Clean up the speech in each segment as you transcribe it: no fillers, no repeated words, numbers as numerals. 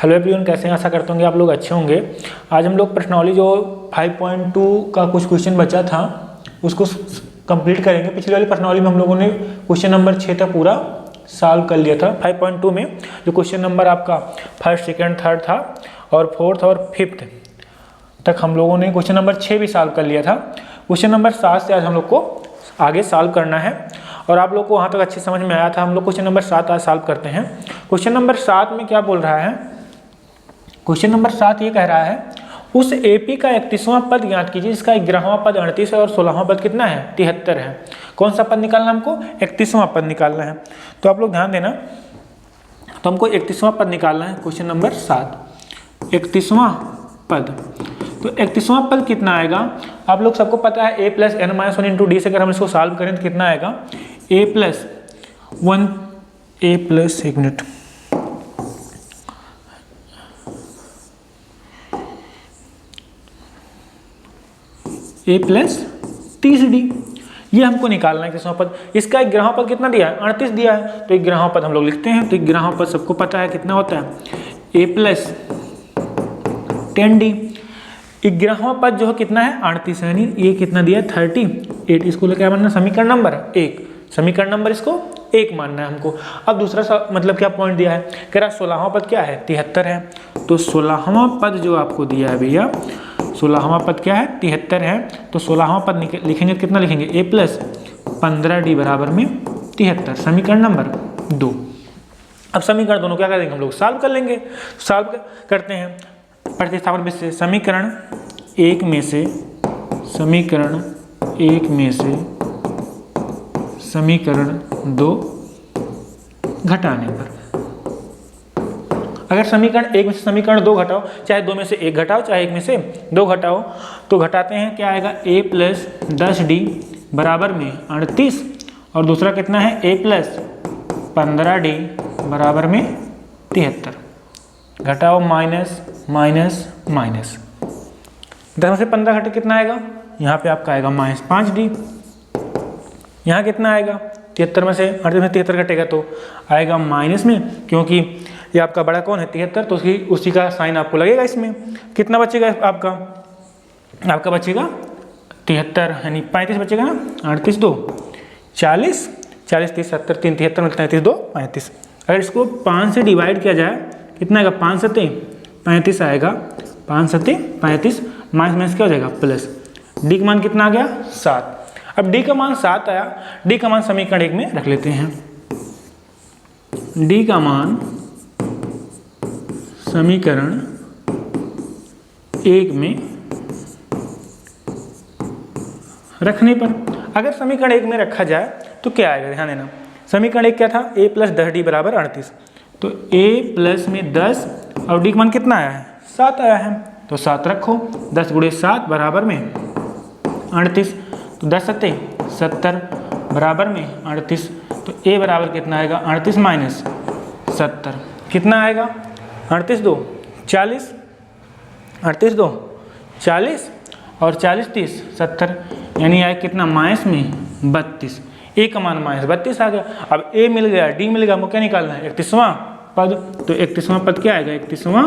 Hello everyone, कैसे हैं? आशा करते होंगे आप लोग अच्छे होंगे। आज हम लोग प्रश्नावली जो 5.2 का कुछ क्वेश्चन बचा था उसको कंप्लीट करेंगे। पिछली वाली प्रश्नावली में हम लोगों ने क्वेश्चन नंबर 6 तक पूरा सॉल्व कर लिया था। 5.2 में जो क्वेश्चन नंबर आपका फर्स्ट, सेकेंड, थर्ड था और फोर्थ और फिफ्थ तक हम लोगों ने क्वेश्चन नंबर 6 भी सॉल्व कर लिया था। क्वेश्चन नंबर 7 से आज हम लोग को आगे सॉल्व करना है और आप लोग को वहाँ तक अच्छी समझ में आया था। हम लोग क्वेश्चन नंबर 7 आज सॉल्व करते हैं। क्वेश्चन नंबर 7 में क्या बोल रहा है? क्वेश्चन नंबर 7 ये कह रहा है उस एपी का 31वां पद ज्ञात कीजिए जिसका 11वां पद 38 है और 16वां पद कितना है? 73 है। कौन सा पद निकालना हमको? 31वां पद निकालना है। तो आप लोग ध्यान देना, तो हमको 31वां पद निकालना है। क्वेश्चन नंबर 7 31वां पद। तो 31वां पद कितना आएगा? आप लोग सबको पता है a + n - 1 × d से अगर हम इसको सॉल्व करें तो कितना आएगा? a + 1 एक मिनट, a + 30d ये हमको निकालना है 31वां पद। इसका 11वां पद कितना दिया है? 38 दिया है। तो 11वां पद हम लोग लिखते हैं। तो 11वां पद सबको पता है कितना होता है? a + 10d। 11वां पद जो है कितना है? 38 है, यानी ये कितना दिया है? 38। इसको क्या मानना? समीकरण नंबर 1। समीकरण नंबर इसको 1 मानना है हमको। अब दूसरा मतलब क्या पॉइंट दिया है? कह रहा 16वां पद क्या है? 73 है। तो 16वां पद जो आपको दिया है भैया, 16वां पद क्या है? 73 है। तो 16वां पद लिखेंगे कितना लिखेंगे? a + 15d बराबर में 73, समीकरण नंबर 2। अब समीकरण दोनों क्या करेंगे हम लोग? सॉल्व कर लेंगे। सॉल्व करते हैं प्रतिस्थापन विधि से। समीकरण 1 में से समीकरण 2 घटाने पर, अगर समीकरण 1 में से समीकरण 2 घटाओ, चाहे 2 में से 1 घटाओ, चाहे 1 में से 2 घटाओ, तो घटाते हैं क्या आएगा? a + 10d बराबर में 38 और दूसरा कितना है? a + 15d बराबर में 73। घटाओ माइनस माइनस माइनस, 10 में से 15 घटे कितना आएगा? यहाँ पे आपका आएगा -5d। यहाँ कितना आएगा? 73 में से 38 में 73 घटेगा तो आएगा माइनस में, क्योंकि ये आपका बड़ा कौन है? 73, तो उसी का साइन आपको लगेगा इसमें। कितना बचेगा आपका? बचेगा 73, यानी 35 बचेगा ना। 38 2 40, 40 30 70 3 73 में 33 2 35। अगर इसको 5 से डिवाइड किया जाए कितना आएगा? 5 7 35 आएगा। 5 7 35, माइनस क्या हो जाएगा? प्लस। डी का मान कितना आ गया? 7। अब डी का मान 7 आया। डी का मान समीकरण 1 में रख लेते हैं। डी का मान समीकरण 1 में रखने पर, अगर समीकरण 1 में रखा जाए तो क्या आएगा? ध्यान देना, समीकरण 1 क्या था? a + 10d बराबर 38। तो a + में 10 और d का मान कितना आया है? 7 आया है। तो 7 रखो, 10 × 7 बराबर में 38। तो 10 7 70 बराबर में 38। तो a बराबर कितना आएगा? 38 माइनस 70 कितना आएगा? 38 2 40, 38 2 40 और 40 30 70, यानी आएगा कितना? माइनस में 32। a का मान -32 आ गया। अब a मिल गया, d मिल गया, हमको क्या निकालना है? 31वां पद। तो 31वां पद क्या आएगा? 31वां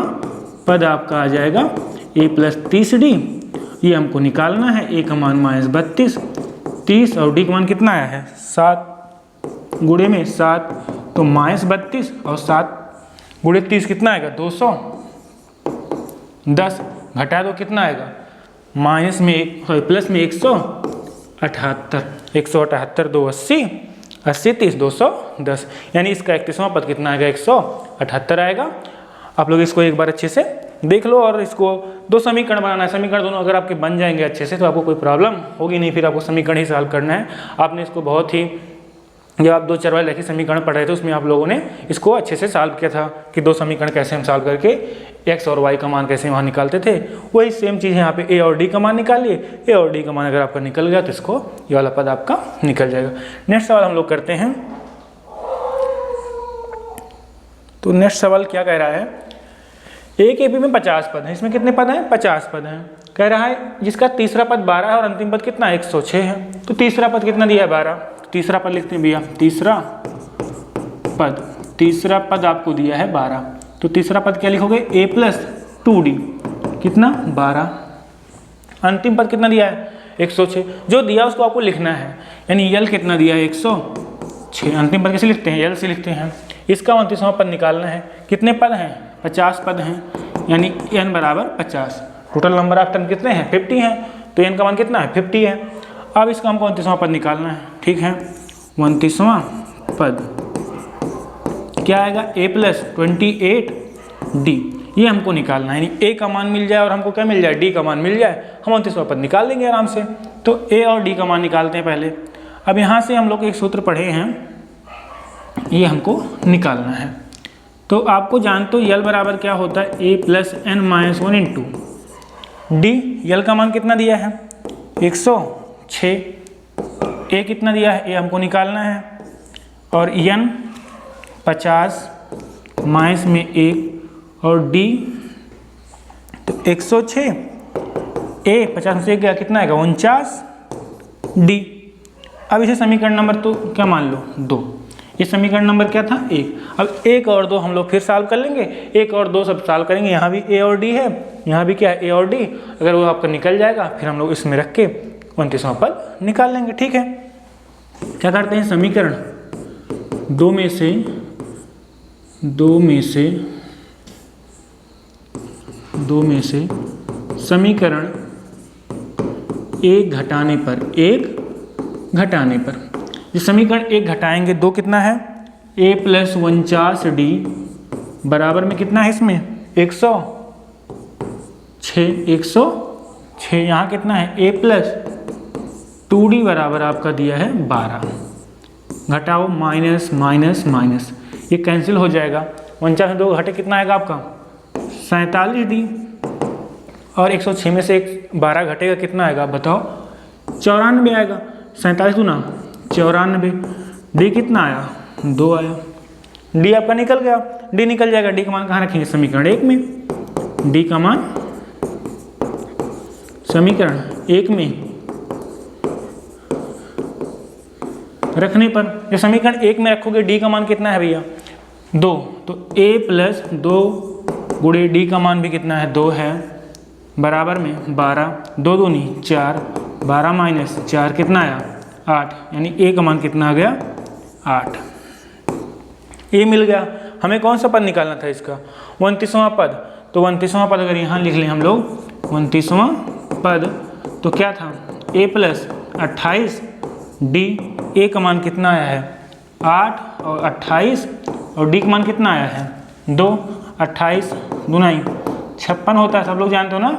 पद आपका आ जाएगा a + 30d। ये हमको निकालना है। a का मान -32, 30 और d का मान कितना आया है? 7 गुणे में 7, तो -32 और 7 गुणे 30 कितना आएगा? 210। घटा दो कितना आएगा? प्लस में 178, 178 2 80, 80 30 210, यानी इसका 31वां पद कितना आएगा? 178 आएगा। आप लोग इसको एक बार अच्छे से देख लो और इसको 2 समीकरण बनाना है। समीकरण दोनों अगर आपके बन जाएंगे अच्छे से तो आपको कोई प्रॉब्लम होगी नहीं, फिर आपको समीकरण ही सॉल्व करना है। आपने इसको बहुत ही, जब आप 2 चर वाले रैखिक समीकरण पढ़ रहे थे उसमें आप लोगों ने इसको अच्छे से सॉल्व किया था कि 2 समीकरण कैसे हम सॉल्व करके x और y का मान कैसे वहाँ निकालते थे। वही सेम चीज़ यहाँ पे a और d का मान निकालिए। a और d का मान अगर आपका निकल गया तो इसको ये वाला पद आपका निकल जाएगा। नेक्स्ट सवाल हम लोग करते हैं। तो नेक्स्ट सवाल क्या कह रहा है? एक एपी में 50 पद हैं। इसमें कितने पद हैं? 50 पद हैं। कह रहा है जिसका तीसरा पद 12 है और अंतिम पद कितना? 106 है। तो तीसरा पद कितना दिया है? 12। तीसरा पद लिखते हैं भैया। तीसरा पद आपको दिया है 12। तो तीसरा पद क्या लिखोगे, a प्लस 2d कितना 12। अंतिम पद कितना दिया है 106, जो दिया उसको आपको लिखना है, यानी यल कितना दिया है 106। अंतिम पद कैसे लिखते हैं, यल से लिखते हैं। इसका 29वां पद निकालना है। कितने पद हैं 50 पद हैं, यानी n बराबर 50। टोटल नंबर ऑफ टर्म कितने हैं 50 हैं, तो n का मान कितना है 50 है। अब इसका हमको 29वां पद निकालना है, ठीक है। 29वां पद क्या आएगा, a प्लस 28d, ये हमको निकालना है। यानी a का मान मिल जाए और हमको क्या मिल जाए, d का मान मिल जाए, हम 29वां पद निकाल देंगे आराम से। तो a और d का मान निकालते हैं पहले। अब यहाँ से हम लोग एक सूत्र पढ़े हैं, ये हमको निकालना है। तो आपको जानते हो यल बराबर क्या होता है, a plus n minus 1 into d. यल का मान कितना दिया है 106, a कितना दिया है, a हमको निकालना है, और n 50 माइनस में 1 और d तो 106, a 50 से 1 गया कितना आएगा 49d। अब इसे समीकरण नंबर तो क्या मान लो 2, ये समीकरण नंबर क्या था 1। अब 1 और 2 हम लोग फिर सॉल्व कर लेंगे, 1 और 2 सब सॉल्व करेंगे। यहाँ भी a और d है, यहाँ भी क्या है a और d। अगर वो आपका निकल जाएगा फिर हम लोग इसमें रख के 29वां पद निकाल लेंगे, ठीक है। क्या करते हैं, समीकरण 2 में से समीकरण 1 घटाने पर ये समीकरण 1 घटाएंगे 2 कितना है, a प्लस 49d बराबर में कितना है इसमें 106। यहाँ कितना है a प्लस 2d बराबर आपका दिया है 12। घटाओ माइनस माइनस माइनस, ये कैंसिल हो जाएगा। 49 में 2 घटे कितना आएगा आपका 47d, और 106 में से 12 घटेगा कितना आएगा बताओ 94 आएगा। 47 दूना 94, डी कितना आया 2 आया। डी आपका निकल गया, डी निकल जाएगा। डी का मान कहाँ रखेंगे, समीकरण 1 में। डी का मान समीकरण 1 में रखने पर, जो समीकरण 1 में रखोगे डी का मान कितना है भैया 2, तो a प्लस 2 गुणे डी का मान भी कितना है 2 है, बराबर में 12, 2 दूनी 4, 12 माइनस 4 कितना आया 8, यानी a का मान कितना आ गया 8। a मिल गया। हमें कौन सा पद निकालना था इसका 29वां पद। तो 29वां पद अगर यहाँ लिख लें हम लोग 29वां पद, तो क्या था a प्लस 28 d, a का मान कितना आया है 8 और 28, और d का मान कितना आया है 2, 28 दुनाई 56 होता है, सब लोग जानते हो ना।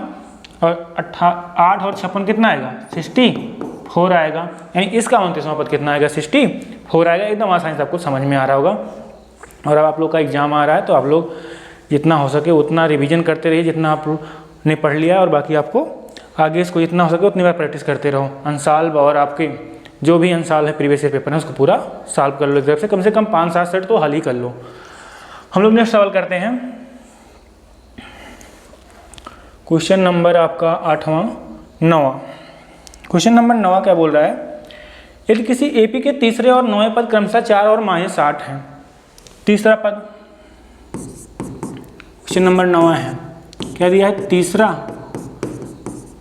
और 8 और 56 कितना आएगा 64 आएगा, यानी इसका 29वां पद कितना आएगा 64 आएगा। एकदम आसानी से आपको समझ में आ रहा होगा। और अब आप लोग का एग्जाम आ रहा है, तो आप लोग जितना हो सके उतना रिवीजन करते रहिए, जितना आपने पढ़ लिया, और बाकी आपको आगे इसको जितना हो सके उतनी बार प्रैक्टिस करते रहो। अनसॉल्व और आपके जो भी अनसॉल्व है प्रीवियस ईयर पेपर है उसको पूरा सॉल्व कर लो एग्जाम से, कम 5-7 सेट तो हल ही कर लो। हम लोग नेक्स्ट सवाल करते हैं। क्वेश्चन नंबर आपका 9वां। क्वेश्चन नंबर 9 क्या बोल रहा है, यदि किसी एपी के तीसरे और 9वें पद क्रमशः 4 और -8 हैं। तीसरा पद, क्वेश्चन नंबर 9 है, क्या दिया है तीसरा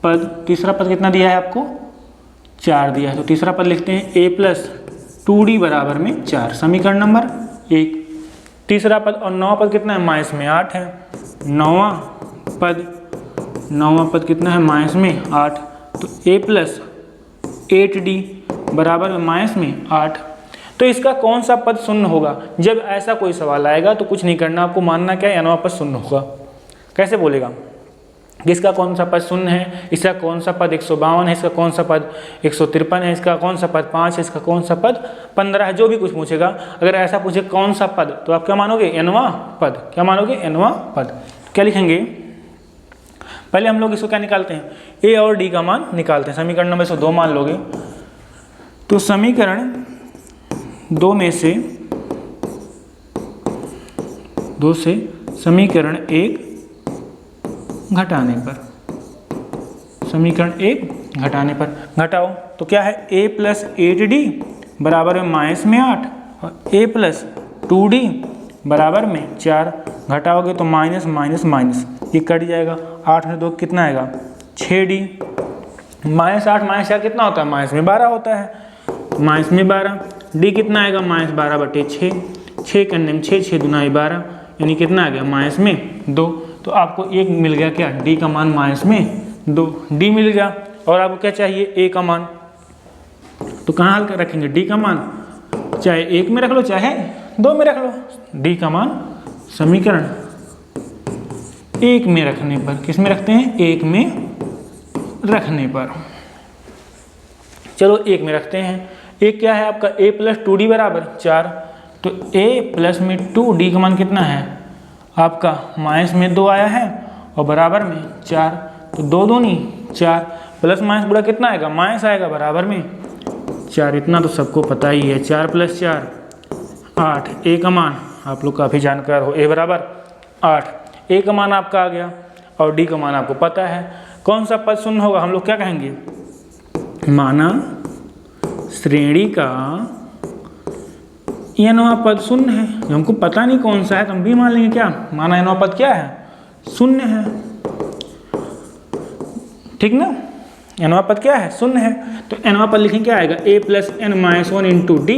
पद कितना दिया है आपको 4 दिया है। तो तीसरा पद लिखते हैं a प्लस 2d बराबर में 4, समीकरण नंबर 1। तीसरा पद और 9वां पद कितना है माइनस में 8 है। 9वां पद कितना है माइनस में 8, तो a प्लस 8d बराबर में माइनस में 8। तो इसका कौन सा पद शून्य होगा। जब ऐसा कोई सवाल आएगा तो कुछ नहीं करना, आपको मानना क्या है nवां पद शून्य होगा। कैसे बोलेगा, इसका कौन सा पद शून्य है, इसका कौन सा पद 152 है, इसका कौन सा पद 153 है, इसका कौन सा पद 5 है, इसका कौन सा पद 15 है, जो भी कुछ पूछेगा। अगर ऐसा पूछे कौन सा पद, तो आप क्या मानोगे nवां पद। क्या मानोगे nवां पद। क्या लिखेंगे, पहले हम लोग इसको क्या निकालते हैं a और d का मान निकालते हैं। समीकरण नंबर 102 मान लोगे, तो समीकरण 2 से समीकरण 1 घटाने पर घटाओ, तो क्या है a प्लस 8d बराबर में माइनस में 8 और a प्लस 2d बराबर में 4। घटाओगे तो माइनस माइनस माइनस, ये कट जाएगा। 8 में 2 कितना आएगा 6D, -8 -4 कितना होता है, माइनस में 12 होता है, माइनस में 12। डी कितना आएगा -12/6, 6 करने में 6, 6 दूना 12, यानी कितना आ गया माइनस में 2। तो आपको एक मिल गया क्या, डी का मान माइनस में 2, डी मिल गया। और आपको क्या चाहिए, ए का मान। तो कहाँ हल कर रखेंगे, डी का मान चाहे 1 में रख लो चाहे 2 में रख लो। डी का मान समीकरण 1 में रखने पर, किस में रखते हैं, 1 में रखने पर। चलो 1 में रखते हैं। एक क्या है आपका, a + 2d बराबर 4। तो a प्लस में 2d का मान कितना है आपका, माइनस में 2 आया है और बराबर में 4। तो 2 दूनी 4, प्लस माइनस बुरा कितना आएगा, माइनस आएगा, बराबर में 4। इतना तो सबको पता ही है, 4 + 4 8। a का मान आप लोग काफ़ी जानकार हो, a बराबर 8। a का मान आपका आ गया और d का मान आपको पता है। कौन सा पद शून्य होगा, हम लोग क्या कहेंगे, माना श्रेणी का nवां पद शून्य है। हमको पता नहीं कौन सा है तो हम भी मान लेंगे क्या, माना nवां पद क्या है, शून्य है। ठीक ना, nवां पद क्या है, शून्य है। तो nवां पद लिखें क्या आएगा, a + n-1 × d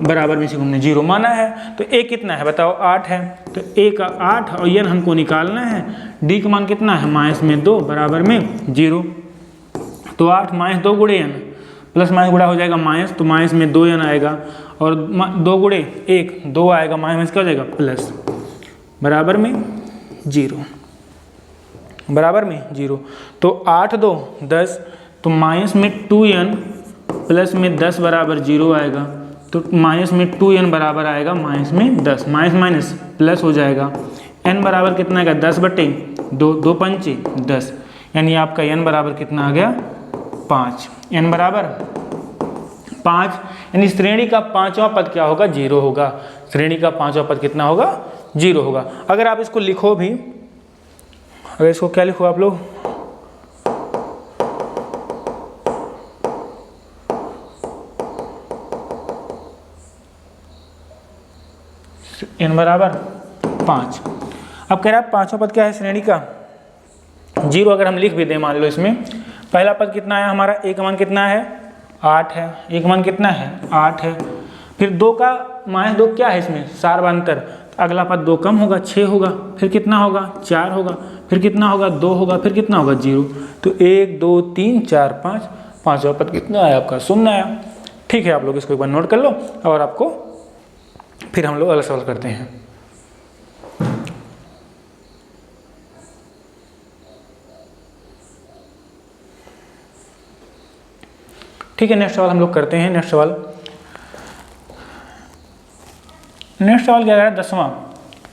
बराबर में से हमने 0 माना है। तो a कितना है बताओ, 8 है। तो a का 8 और n हमको निकालना है। d का मान कितना है, -2 बराबर में 0। तो 8 -2 × n, प्लस माइनस गुणा हो जाएगा माइनस, तो माइनस में 2n आएगा और 2 × 1 2 आएगा, माइनस क्या हो जाएगा प्लस, बराबर में 0, बराबर में 0। तो 8 2 10, तो माइनस में 2n प्लस में 10 बराबर 0 आएगा। तो माइनस में 2n बराबर आएगा माइनस में 10, माइनस माइनस प्लस हो जाएगा। n बराबर कितना आएगा, 10/2, 2 पंचे 10, यानी आपका n बराबर कितना आ गया 5। n बराबर 5, यानी श्रेणी का 5वां पद क्या होगा, 0 होगा। श्रेणी का 5वां पद कितना होगा, 0 होगा। अगर आप इसको लिखो भी, अगर इसको क्या लिखो आप लोग, n बराबर 5। अब कह रहा है 5वां पद क्या है श्रेणी का, 0। अगर हम लिख भी दें, मान लो इसमें पहला पद कितना है हमारा, a का मान कितना है 8 है, a का मान कितना है 8 है। फिर 2 का -2 क्या है इसमें, सार्वंतर, तो अगला पद 2 कम होगा 6 होगा, फिर कितना होगा 4 होगा, फिर कितना होगा 2 होगा, फिर कितना होगा 0। तो 1 2 3 4 5, 5वां पद कितना आया आपका, 0 आया। ठीक है, आप लोग इसको एक बार नोट कर लो और आपको फिर हम लोग अगला सवाल करते हैं। ठीक है, नेक्स्ट सवाल हम लोग करते हैं। नेक्स्ट सवाल क्या है, 10वां।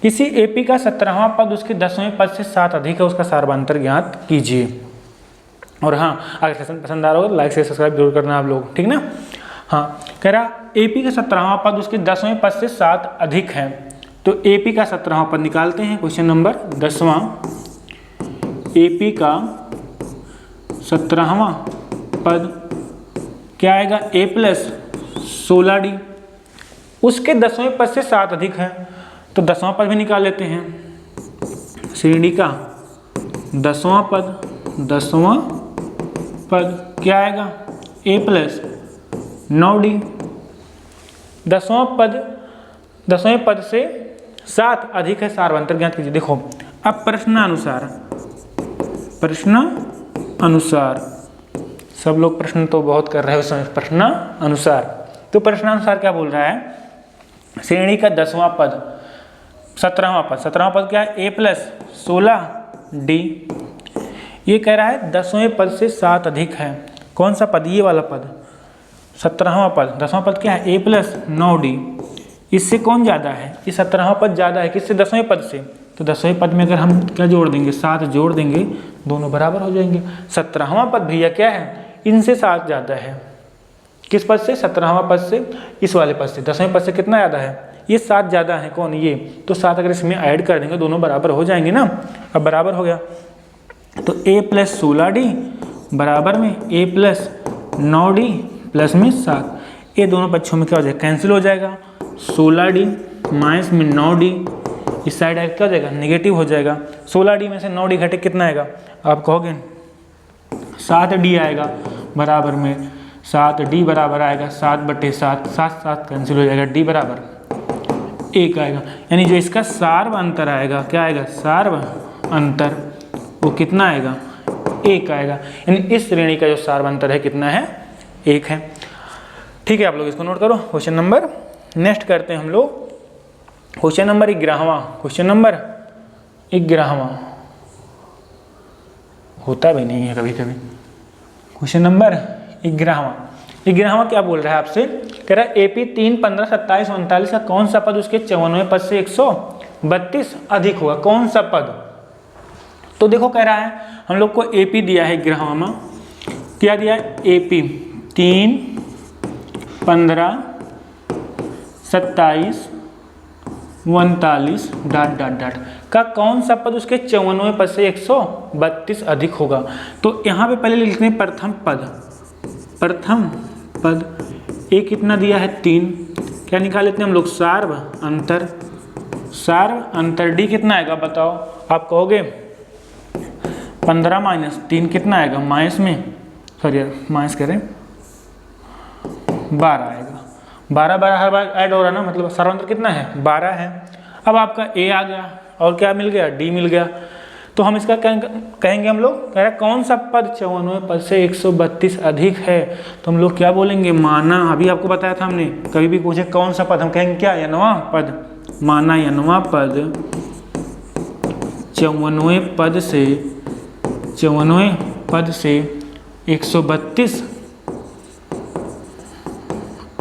किसी एपी का 17वां पद उसके 10वें पद से 7 अधिक है, उसका सार्वंतर ज्ञात कीजिए। और हाँ, अगर सेशन पसंद आ रहा हो तो लाइक से सब्सक्राइब जरूर करना आप लोग, ठीक ना। हाँ, कह रहा एपी का 17वां पद उसके 10वें पद से 7 अधिक है। तो एपी का 17वां पद निकालते हैं। क्वेश्चन नंबर 10वां, एपी का 17वां पद क्या आएगा, a + 16d, उसके 10वें पद से 7 अधिक है। तो 10वां पद भी निकाल लेते हैं। श्रेणी का 10वां पद क्या आएगा, a + 9d। 10वें पद से 7 अधिक है, सार्वंतर ज्ञात कीजिए। देखो अब प्रश्नानुसार सब लोग प्रश्न तो बहुत कर रहे हो, प्रश्नानुसार। तो प्रश्नानुसार क्या बोल रहा है, श्रेणी का 10वां पद 17वां पद क्या है, a + 16d। ये कह रहा है 10वें पद से 7 अधिक है। कौन सा पद, ये वाला पद 17वां पद। 10वां पद क्या है, a + 9d। इससे कौन ज़्यादा है, ये 17वां पद ज़्यादा है किससे, 10वें पद से। तो 10वें पद में अगर हम क्या जोड़ देंगे, 7 जोड़ देंगे, दोनों बराबर हो जाएंगे। 17वां पद भैया क्या है, इनसे 7 ज़्यादा है। किस पद से, 17वां पद से, इस वाले पद से। 10वें पद से कितना ज़्यादा है, ये 7 ज़्यादा है। कौन, ये। तो 7 अगर इसमें ऐड कर देंगे दोनों बराबर हो जाएंगे ना। अब बराबर हो गया तो a + 16d बराबर में a + 9d प्लस में 7। ये दोनों पक्षों में क्या हो जाएगा, कैंसिल हो जाएगा। 16d माइनस में 9d, इस साइड आएगा क्या हो जाएगा, नेगेटिव हो जाएगा। 16D में से 9D घटे कितना आएगा, आप कहोगे 7D आएगा बराबर में 7D बराबर आएगा 7/7, 7 कैंसिल हो जाएगा, D बराबर 1 आएगा। यानी जो इसका सार्व अंतर आएगा, क्या आएगा, सार्व अंतर, वो कितना आएगा, 1 आएगा। यानी इस श्रेणी का जो सार्व अंतर है कितना है, 1 है। ठीक है, आप लोग इसको नोट करो। क्वेश्चन नंबर नेक्स्ट करते हैं हम लोग, क्वेश्चन नंबर 11वां। क्वेश्चन नंबर 11वां होता भी नहीं है कभी कभी। क्वेश्चन नंबर 11वां क्या बोल रहा है आपसे, कह रहा है AP 3, 15, 27, 39 का कौन सा पद उसके 54वें पद से 132 अधिक होगा, कौन सा पद। तो देखो कह रहा है हम लोग को AP दिया है 11वां में, क्या दिया है, AP 3, 15, 27, 39 ... का कौन सा पद उसके 54वें पद से 132 अधिक होगा। तो यहाँ पे पहले लिखते हैं प्रथम पद A कितना दिया है 3, क्या निकाल लेते हैं हम लोग, सार्व अंतर D कितना आएगा बताओ, आप कहोगे 15 - 3 कितना आएगा, माइनस करें 12 आएगा। 12 हर बार ऐड हो रहा है ना, मतलब सर्वांतर कितना है, 12 है। अब आपका A आ गया और क्या मिल गया, D मिल गया। तो हम इसका कहेंगे हम लोग, कह रहा है कौन सा पद 54वें पद से 132 अधिक है। तो हम लोग क्या बोलेंगे, माना। अभी आपको बताया था हमने, कभी भी पूछे कौन सा पद, हम कहेंगे क्या, n वां पद। माना n वां पद 54वें पद से 132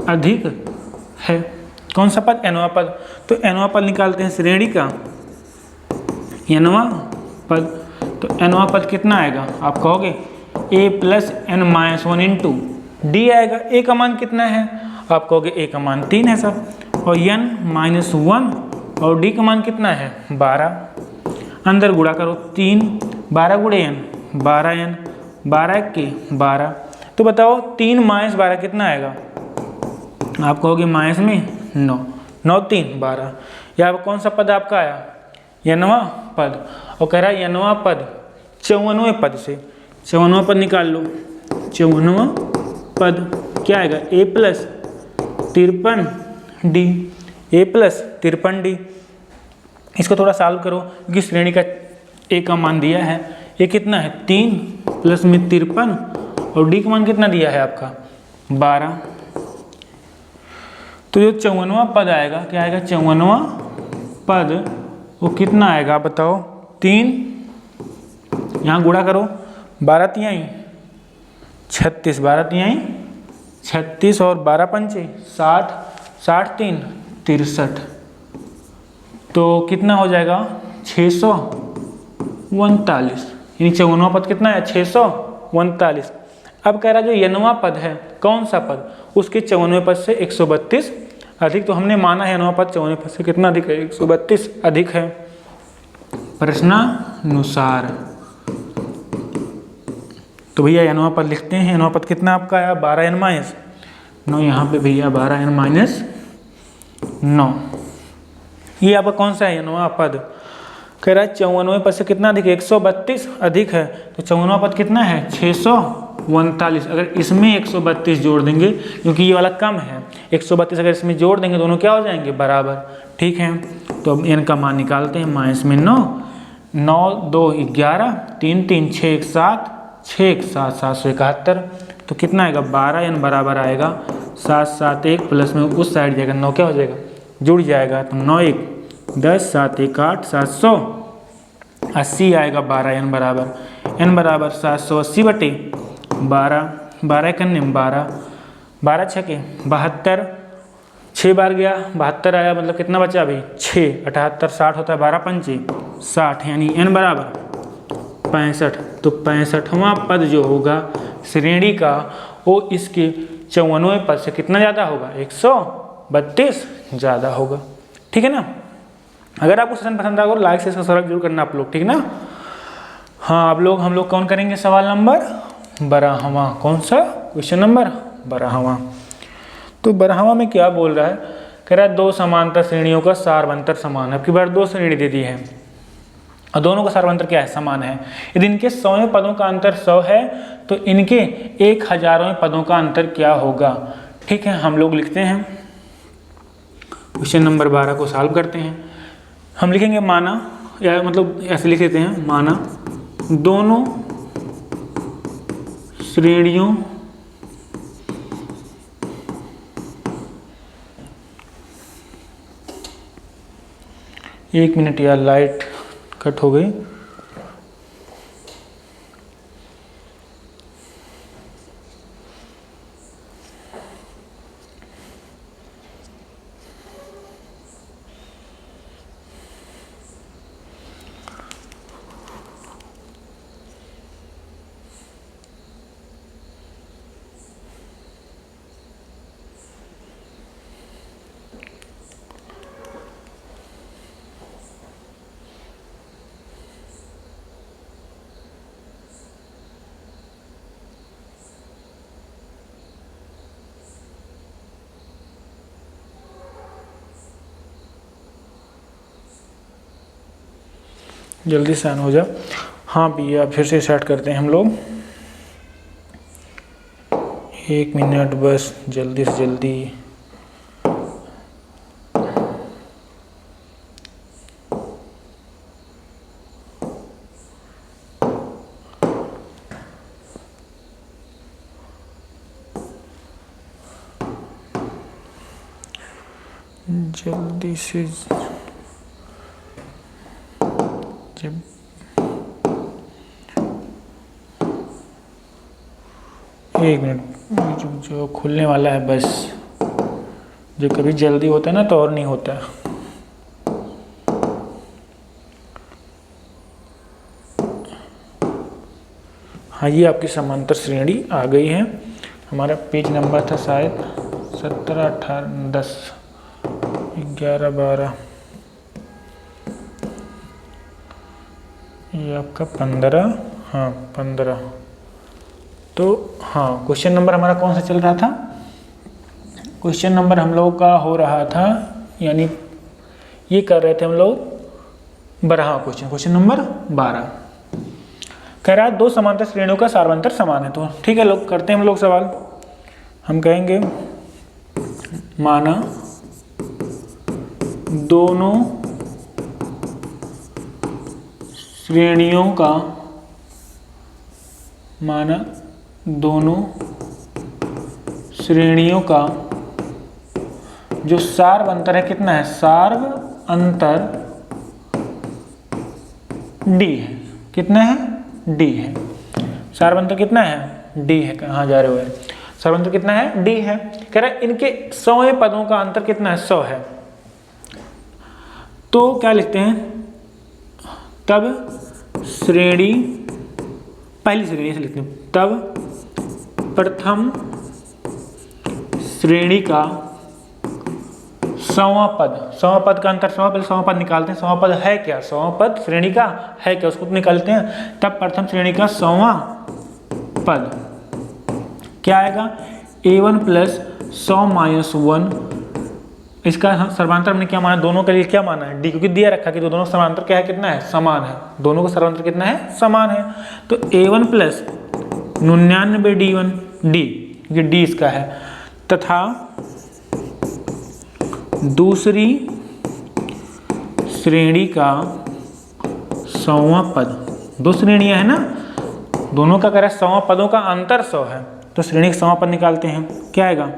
अधिक है। कौन सा पद, n वां पद। तो n वां पद निकालते हैं श्रेणी का, n वां पद। तो n वां पद कितना आएगा, आप कहोगे A + n - 1 इंटू D आएगा। A का मान कितना है, आप कहोगे A का मान 3 है सर, और n - 1 और D का मान कितना है 12। अंदर गुणा करो 3, 12 × n 12n, 12 के 12। तो बताओ 3 - 12 कितना आएगा, आप कहोगे माइनस में 9, 9 × 3 = 12। या कौन सा पद आपका आया, n वां पद। और कह रहा है n वां पद 54वें पद से, 54वां पद निकाल लो। 54वां पद क्या आएगा, A + 53D, A + 53D। इसको थोड़ा सॉल्व करो, क्योंकि श्रेणी का A का मान दिया है, A कितना है 3 + में 53 और D का मान कितना दिया है आपका 12। तो जो 54वां पद आएगा, क्या आएगा 54वां पद, वो कितना आएगा बताओ, 3, यहाँ गुणा करो 12 × 3 = 36, 12 × 3 = 36 और 12 × 5 = 60, 60 × 3 = 63। तो कितना हो जाएगा 639। यानी 54वां पद कितना है 639। अब कह रहा है जो n वां पद है, कौन सा पद, उसके 54वें पद से 132 अधिक। तो हमने माना है n वां पद 54वें पद से कितना अधिक है, 132 अधिक है प्रश्नानुसार। तो भैया n वां पद लिखते हैं। n वां पद कितना आपका आया 12n - 9। यहाँ पे भैया 12n - 9, ये आपका कौन सा है n वां पद। कह रहा है 54वें पद से कितना अधिक है, 132 अधिक है। तो 54वां पद कितना है 639। अगर इसमें 132 जोड़ देंगे, क्योंकि ये वाला कम है, 132 अगर इसमें जोड़ देंगे, दोनों क्या हो जाएंगे बराबर। ठीक है, तो अब n का मान निकालते हैं। माइनस में 9, 9 2 11, 3 3 6 1 7, 6 1 7, 771। तो कितना आएगा 12n बराबर आएगा 771 प्लस में उस साइड जाएगा 9 क्या हो जाएगा, जुड़ जाएगा। तो 9 1 10, 7 1 8, 780 आएगा 12n बराबर। n बराबर 780/12, 12 करने में 12, 12 × 6 = 72, 6 बार गया 72 आया, मतलब कितना बचा अभी 6, 78 60 होता है, 12 × 5 = 60, यानी n बराबर 65। तो 65वां पद जो होगा श्रेणी का, वो इसके 54वें पद से कितना ज़्यादा होगा, 132 ज़्यादा होगा। ठीक है ना। अगर आपको सेशन पसंद आएगा लाइक से सब्सक्राइब जरूर करना आप लोग, ठीक ना। हाँ, आप लोग हम लोग कौन करेंगे, सवाल नंबर 12वां। कौन सा क्वेश्चन नंबर 12वां। तो 12वां में क्या बोल रहा है, कह रहा है दो समांतर श्रेणियों का सारवंतर समान है। अब की बार दो श्रेणी दे दी है और दोनों का सारवंतर क्या है, समान है। यदि इनके 100वें पदों का अंतर 100 है तो इनके 1000वें पदों का अंतर क्या होगा। ठीक है, हम लोग लिखते हैं क्वेश्चन नंबर 12 को सॉल्व करते हैं। हम लिखेंगे माना, या मतलब ऐसे लिख देते हैं, माना दोनों श्रेणियों एक मिनट यार, लाइट कट हो गई। जल्दी से ऑन हो जा। हाँ भैया, फिर से स्टार्ट करते हैं हम लोग। 1 मिनट बस, जल्दी से जल्दी। जल्दी से जब एक मिनट, जो खुलने वाला है बस, जो कभी जल्दी होता है ना तो और नहीं होता। हाँ, ये आपकी समांतर श्रेणी आ गई है। हमारा पेज नंबर था शायद 17, 18, 10, 11, 12, ये आपका 15, हाँ 15। तो हाँ, क्वेश्चन नंबर हमारा कौन सा चल रहा था? क्वेश्चन नंबर हम लोगों का हो रहा था, यानी ये कर रहे थे हम लोग 12वां क्वेश्चन नंबर 12। कह रहा है दो समांतर श्रेणियों का सारवंतर समान है। तो ठीक है, लोग करते हैं हम लोग सवाल। हम कहेंगे माना दोनों श्रेणियों का, माना दोनों श्रेणियों का जो सारवंतर है कितना है, सारवंतर d है। कितना है, d है। सारवंतर कितना है, d है। कहाँ जा रहे हो यार, सारवंतर कितना है, d है। कह रहा है इनके 100वें पदों का अंतर कितना है, 100 है। तो क्या लिखते हैं, तब श्रेणी, पहली श्रेणी से लिखते हैं, तब प्रथम श्रेणी का 100वां पद, 100वां पद का अंतर 100, पहले 100वां पद निकालते हैं। 100वां पद है क्या, 100वां पद श्रेणी का है क्या, उसको निकालते हैं। तब प्रथम श्रेणी का 100वां पद क्या आएगा, a1 प्लस 100 माइनस 1। इसका सर्वांतर हमने क्या माना, दोनों के लिए क्या माना है, d, क्योंकि दिया रखा कि दोनों सर्वांतर क्या है, कितना है, समान है। दोनों का सर्वांतर कितना है, समान है। तो a1 प्लस 99 d1 d, क्योंकि d इसका है, तथा दूसरी श्रेणी का 100वां पद। दो श्रेणियां है ना, दोनों का कह रहा है 100वां पदों का अंतर 100 है। तो श्रेणी का 100वां पद निकालते हैं, क्या आएगा,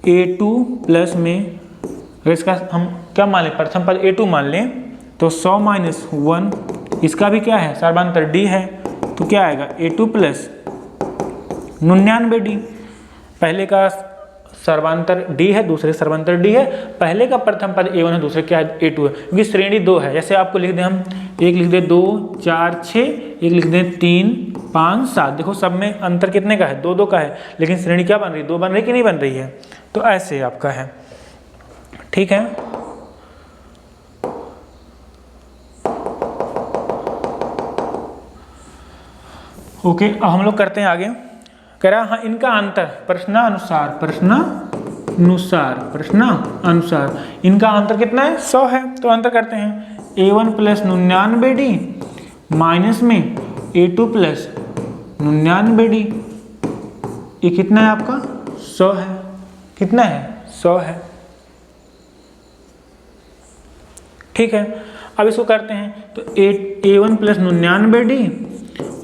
a2 प्लस में, इसका हम क्या मान लें, प्रथम पद a2 मान लें, तो 100 माइनस 1, इसका भी क्या है, सर्वांतर d है। तो क्या आएगा, a2 प्लस 99 d। पहले का सर्वांतर d है, दूसरे सर्वांतर d है। पहले का प्रथम पद a1 है, दूसरे क्या है, a2 है, क्योंकि श्रेणी 2 है। जैसे आपको लिख दें, हम एक लिख दें 2, 4, 6, एक लिख दें 3, 5, 7। देखो सब में अंतर कितने का है, 2 2 का है, लेकिन श्रेणी क्या बन रही है, 2 बन रही कि नहीं बन रही है। तो ऐसे आपका है, ठीक है। ओके, अब हम लोग करते हैं आगे। कह रहा हाँ, इनका अंतर प्रश्नानुसार, प्रश्नानुसार प्रश्नानुसार इनका अंतर कितना है? 100 है। तो अंतर करते हैं, A1 प्लस 99D माइनस में A2 प्लस 99D, ये कितना है आपका? 100 है। कितना है? 100 है। ठीक है, अब इसको करते हैं तो A1 प्लस 99D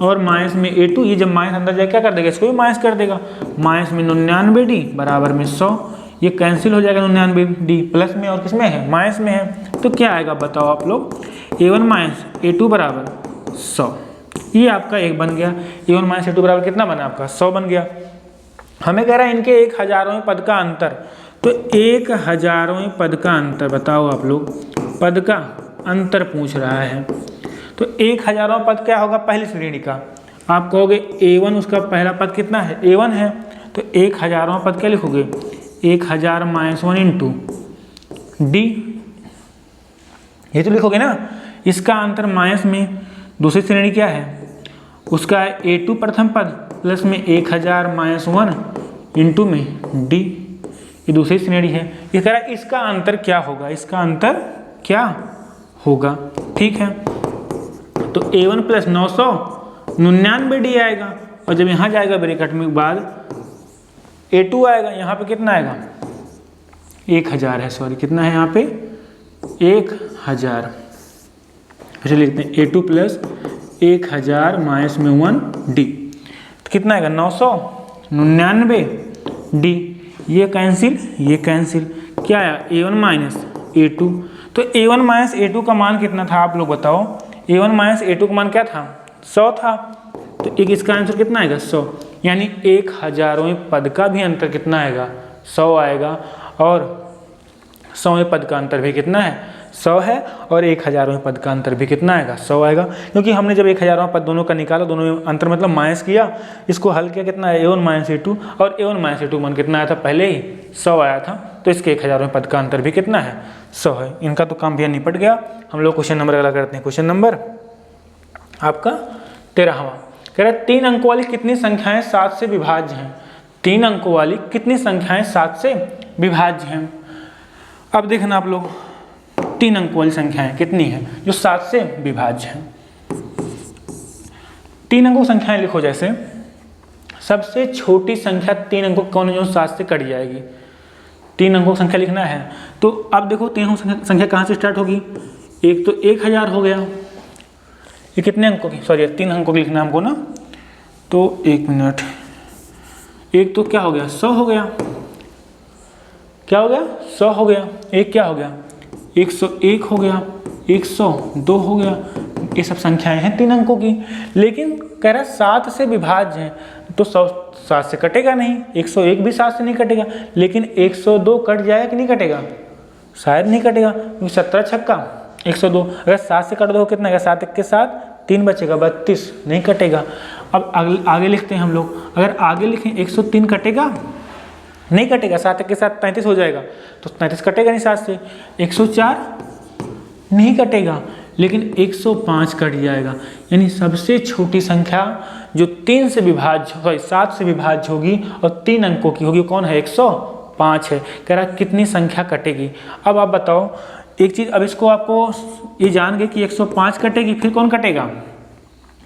और माइनस में A2, ये जब माइनस अंदर जाए क्या कर देगा? इसको भी माइनस कर देगा। माइनस में 99D बराबर में 100, ये कैंसिल हो जाएगा 99D प्लस में और किसमें है? माइनस में है। तो क्या आएगा बताओ आप लोग? A1 माइनस A2 बराबर 100, ये आपका एक बन गया। A1 माइनस A2 बराबर कितना बना आपका? 100 बन गया। हमें कह रहा है इनके 1000वें पद का अंतर, तो 1000वें पद का अंतर बताओ आप लोग, पद का अंतर पूछ रहा है। तो 1000वां पद क्या होगा? पहली श्रेणी का। आप कहोगे A1 उसका पहला पद कितना है? A1 है। तो 1000वां पद क्या लिखोगे? 1000 माइनस 1 इंटू D, ये तो लिखोगे ना। इसका अंतर माइनस में दूसरी श्रेणी क्या है? उसका A2 प्रथम पद प्लस में 1000 माइनस 1 इंटू में D, ये दूसरी श्रेणी है। इस तरह इसका अंतर क्या होगा? इसका अंतर क्या होगा? ठीक है, तो A1 प्लस 999D आएगा, और जब यहाँ जाएगा ब्रैकेट में बाद A2 आएगा, यहाँ पे कितना आएगा? 1000 है, सॉरी कितना है यहाँ पे? 1000। फिर लिखते हैं A2 प्लस 1000 माइनस में 1D, तो कितना आएगा? 999D। ये कैंसिल, ये कैंसिल, क्या आया? A1 minus A2। तो A1 माइनस A2 का मान कितना था आप लोग बताओ? A1 माइनस A2 का मान क्या था? 100 था। तो एक इसका आंसर कितना आएगा? 100, यानी 1000वें पद का भी अंतर कितना आएगा? 100 आएगा। और 100वें पद का अंतर भी कितना है? 100 है। और 1000वें पद का अंतर भी कितना आएगा? 100 आएगा। क्योंकि हमने जब 1000वां पद दोनों का निकाला, दोनों में अंतर मतलब माइनस किया, इसको हल किया, कितना है? A1 माइनस A2, और A1 माइनस A2 मान कितना आया था? पहले ही 100 आया था। तो इसके 1000वें पद का अंतर भी कितना है? 100 है। इनका तो काम भी निपट गया। हम लोग क्वेश्चन नंबर अगला करते हैं। क्वेश्चन नंबर आपका 13वां कह रहा है 3 अंकों वाली कितनी संख्याएं 7 से विभाज्य हैं? 3 अंकों वाली कितनी संख्याएं 7 से विभाज्य हैं? अब देखना आप लोग, 3 अंकों वाली संख्याएं कितनी हैं जो 7 से विभाज्य हैं? 3 अंकों संख्याएं लिखो। जैसे सबसे छोटी संख्या 3 अंकों कौन है जो 7 से कट जाएगी? 3 अंकों की संख्या लिखना है। तो अब देखो 3 अंकों की संख्या कहाँ से स्टार्ट होगी? एक तो 1000 हो गया, ये कितने अंकों की? सॉरी 3 अंकों की लिखना हमको ना। तो 1 मिनट, एक तो क्या हो गया? 100 हो गया। क्या हो गया? 100 हो गया। एक क्या हो गया? 101 हो गया, 102 हो गया। ये सब संख्याएं हैं 3 अंकों की। लेकिन कह रहा 7 से विभाज्य है, तो 100 7 से कटेगा नहीं, 101 भी 7 से नहीं कटेगा। लेकिन 102 कट जाएगा कि नहीं कटेगा? शायद नहीं कटेगा, क्योंकि 17 छक्का 102। अगर 7 से कट दो कितना है? 7 के साथ 3 बचेगा, 32, नहीं कटेगा। अब आगे लिखते हैं हम लोग। अगर आगे लिखें 103 कटेगा? नहीं कटेगा, 7 के साथ 33 हो जाएगा, तो 33 कटेगा नहीं 7 से। 104 नहीं कटेगा, लेकिन 105 कट जाएगा। यानी सबसे छोटी संख्या जो 3 से विभाज्य, सॉरी 7 से विभाज्य होगी और 3 अंकों की होगी, कौन है? 105 है। कह रहा कितनी संख्या कटेगी? अब आप बताओ एक चीज़। अब इसको आपको ये जान गए कि 105 कटेगी, फिर कौन कटेगा?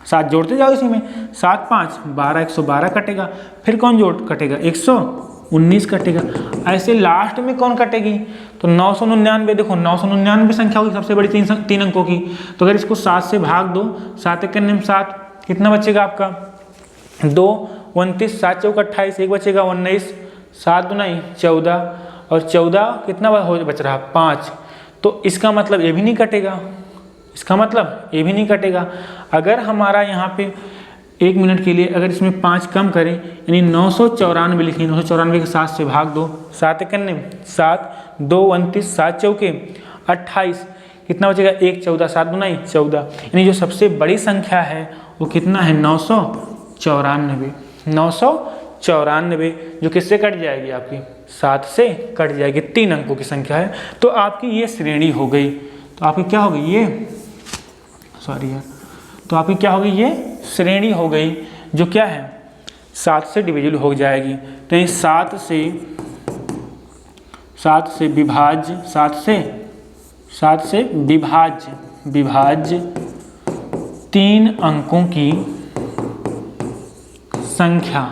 7 जोड़ते जाओ इसी में, 7 5 12, 112 कटेगा। फिर कौन जोड़ कटेगा? 119 कटेगा। ऐसे लास्ट में कौन कटेगी? तो 999। देखो 999 संख्या होगी सबसे बड़ी 3 अंकों की। तो अगर इसको 7 से भाग दो, 7 एक 7, कितना बचेगा आपका? 2 29, 7 चौक 28, एक बचेगा 19, 7 दूनी 14, और 14 कितना बच रहा? 5। तो इसका मतलब ये भी नहीं कटेगा, इसका मतलब ये भी नहीं कटेगा। अगर हमारा यहाँ पे 1 मिनट के लिए अगर इसमें 5 कम करें, यानी 994 लिखें, 994 के 7 से भाग दो, 7 एक 7, 2 29, 7 चौके 28, कितना बचेगा? 1 14, 7 दूनी 14। यानी जो सबसे बड़ी संख्या है वो कितना है? 994। 994 जो किससे कट जाएगी? आपकी 7 से कट जाएगी। 3 अंकों की संख्या है। तो आपकी ये श्रेणी हो गई। तो आपकी क्या हो गई? ये सॉरी यार, तो आपकी क्या हो गई? ये श्रेणी हो गई, जो क्या है? 7 से डिविजिबल हो जाएगी। तो ये 7 से 7 से विभाज्य, 7 से विभाज्य 3 अंकों की संख्या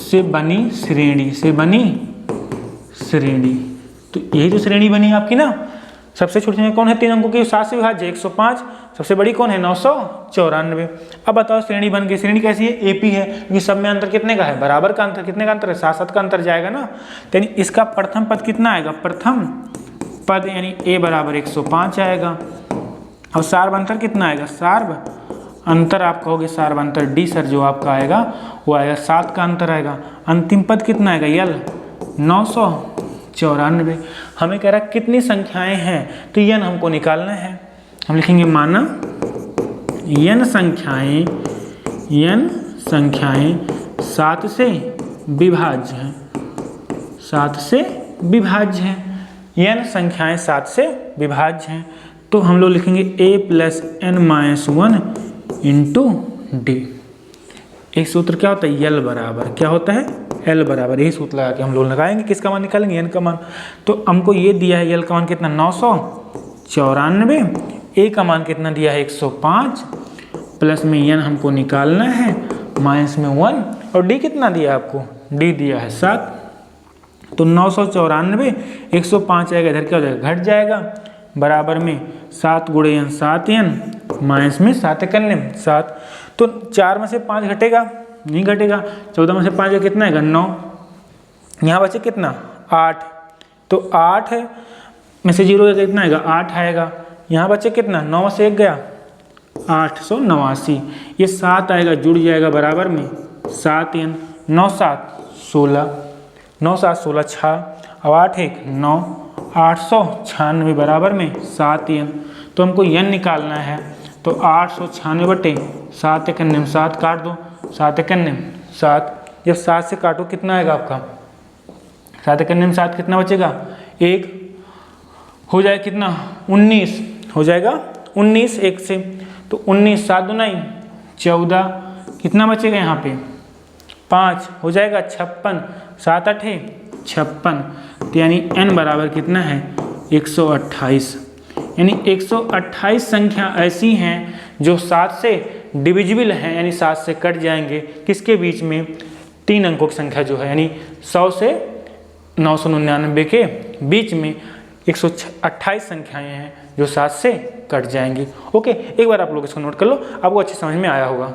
से बनी श्रेणी। तो यही जो श्रेणी बनी आपकी ना, सबसे छोटी संख्या कौन है 3 अंकों की, 7 से विभाज्य 105, सबसे बड़ी कौन है 994। अब बताओ श्रेणी बन गई। श्रेणी कैसी है, एपी है, क्योंकि सब में अंतर कितने का है, बराबर का अंतर। कितने का अंतर है, 7 का अंतर जाएगा ना। तो यानी इसका प्रथम पद कितना आएगा, प्रथम पद यानी ए बराबर 105 आएगा। और सार्व अंतर कितना आएगा, सार्व अंतर आप कहोगे सार्व अंतर डी सर, जो आपका आएगा वो आएगा 7 का अंतर आएगा। अंतिम पद कितना आएगा, यल 994। हमें कह रहा है कितनी संख्याएं हैं, तो यन हमको निकालना है। हम लिखेंगे माना यन संख्याएं 7 से विभाज्य हैं, 7 से विभाज्य हैं। यन संख्याएं 7 से विभाज्य हैं, तो हम लोग लिखेंगे a + n-1 इंटू डी। एक सूत्र क्या होता है, यल बराबर क्या होता है, एल बराबर। यही सूत्र लगा के हम लोग लगाएंगे, किसका मान निकालेंगे, एन का मान। तो हमको ये दिया है यल का मान कितना 994, ए का मान कितना दिया है 105, प्लस में एन हमको निकालना है, माइनस में 1, और डी कितना दिया आपको, डी दिया है 7। तो 994 105 आएगा, इधर क्या हो जाएगा, घट जाएगा, बराबर में 7 × n 7n, माइनस में 7 × n 7। तो 4 में से 5 घटेगा, नहीं घटेगा। 14 में से 5 कितना आएगा 9, यहाँ बचे कितना 8, तो 8 में से 0 कितना आएगा 8 आएगा। यहाँ बचे कितना, 9 से 1 गया 889, ये 7 आएगा, जुड़ जाएगा बराबर में 7n, 9 7 16, 9 7 16 6, अब 8 1 9, 896 बराबर में 7n। तो हमको n निकालना है, तो 896 बटे 7 × n 7 काट दो, 7 × n 7, जब 7 से काटो कितना आएगा आपका, 7 × n 7 कितना बचेगा, 1 हो जाएगा कितना 19 हो जाएगा, 19 1 से, तो 19 7 दूनी 14, कितना बचेगा यहाँ पे 5 हो जाएगा 56, 7 8 56। तो यानी n बराबर कितना है 128। यानी 128 संख्या ऐसी हैं जो 7 से डिविजिबल हैं, यानी 7 से कट जाएंगे, किसके बीच में, 3 अंकों की संख्या जो है, यानी 100 से 999 के बीच में 128 संख्याएं हैं जो 7 से कट जाएंगी। ओके, एक बार आप लोग इसको नोट कर लो, आपको अच्छी समझ में आया होगा।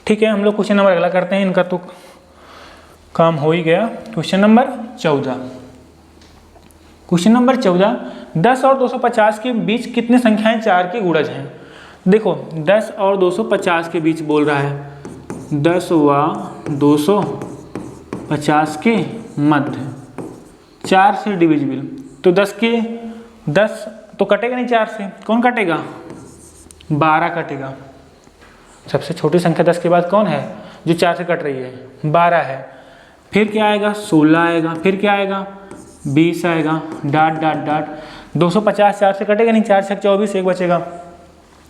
ठीक है, हम लोग क्वेश्चन नंबर अगला करते हैं, इनका तो काम हो ही गया। क्वेश्चन नंबर 14, क्वेश्चन नंबर 14, 10 और 250 के बीच कितने संख्याएं 4 के गुणज हैं। देखो 10 और 250 के बीच बोल रहा है, 10 व 250 के मध्य 4 से डिविजिबल, तो 10 तो कटेगा नहीं 4 से, कौन कटेगा 12 कटेगा। सबसे छोटी संख्या 10 के बाद कौन है जो 4 से कट रही है, 12 है। फिर क्या आएगा 16 आएगा, फिर क्या आएगा 20 आएगा, डाट डाट डाट। 250 4 से कटेगा नहीं, 4 से 24 एक बचेगा,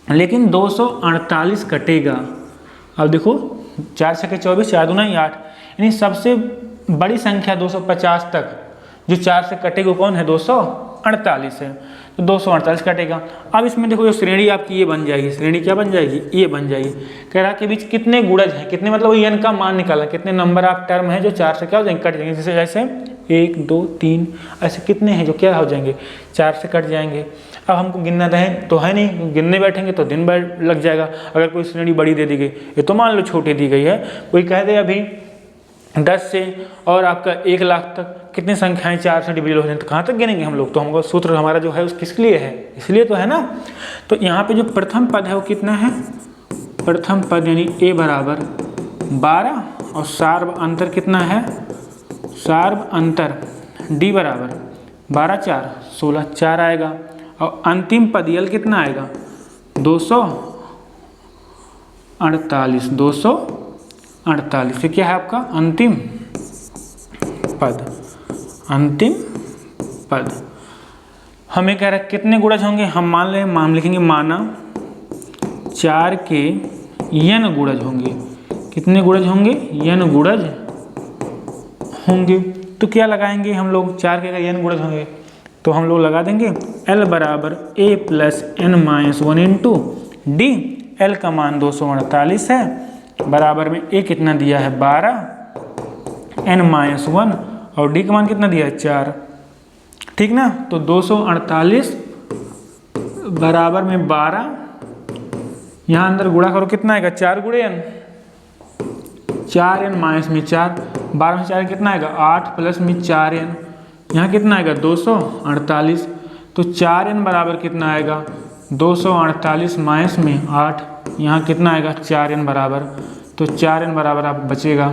लेकिन 248 कटेगा। अब देखो 4 से 24 4 दूना 8, यानी सबसे बड़ी संख्या 250 तक जो 4 से कटेगा कौन है 248 है, तो 248 कटेगा। अब इसमें देखो जो श्रेणी आपकी ये बन जाएगी, श्रेणी क्या बन जाएगी, ये बन जाएगी। कह रहा के बीच कितने गुणज हैं, कितने मतलब n का मान निकालना, कितने नंबर ऑफ टर्म है जो 4 से क्या हो जाएंगे कट जाएंगे, जैसे जैसे 1 2 3 ऐसे कितने हैं जो क्या हो जाएंगे 4 से कट जाएंगे। अब हमको गिनना तो है नहीं, गिनने बैठेंगे तो दिन भर लग जाएगा। अगर कोई श्रेणी बड़ी दे दी गई, ये तो मान लो छोटी दी गई है, कोई कह दे अभी 10 से और आपका 1 लाख तक कितनी संख्याएं 4 से डिविजिबल हो जाए, तो कहाँ तक गिनेंगे हम लोग। तो हमको सूत्र हमारा जो है उस किसके लिए है, इसलिए तो है ना। तो यहाँ पे जो प्रथम पद है वो कितना है, प्रथम पद यानी a बराबर 12 और सार्व अंतर कितना है, सार्व अंतर d बराबर 12 4 16 4 आएगा। और अंतिम पद यल कितना आएगा 248 ये क्या है आपका अंतिम पद, अंतिम पद। हमें कह रहा है कितने गुणज होंगे, हम मान लें, हम लिखेंगे माना 4 के n गुणज होंगे, कितने गुणज होंगे, n गुणज होंगे। तो क्या लगाएंगे हम लोग, 4 के अगर n गुणज होंगे तो हम लोग लगा देंगे L बराबर a plus n minus 1 into D. L का मान 248 है, बराबर में a कितना दिया है 12, n माइनस 1 और d का मान कितना दिया है 4, ठीक ना। तो 248 बराबर में 12, यहाँ अंदर गुणा करो कितना आएगा 4 गुणे n, 4n माइनस में 4, 12 में 4 कितना आएगा 8 प्लस में 4n, यहाँ कितना आएगा 248। तो 4n बराबर कितना आएगा 248 माइनस में 8, यहाँ कितना आएगा 4n बराबर, तो 4n बराबर आप बचेगा,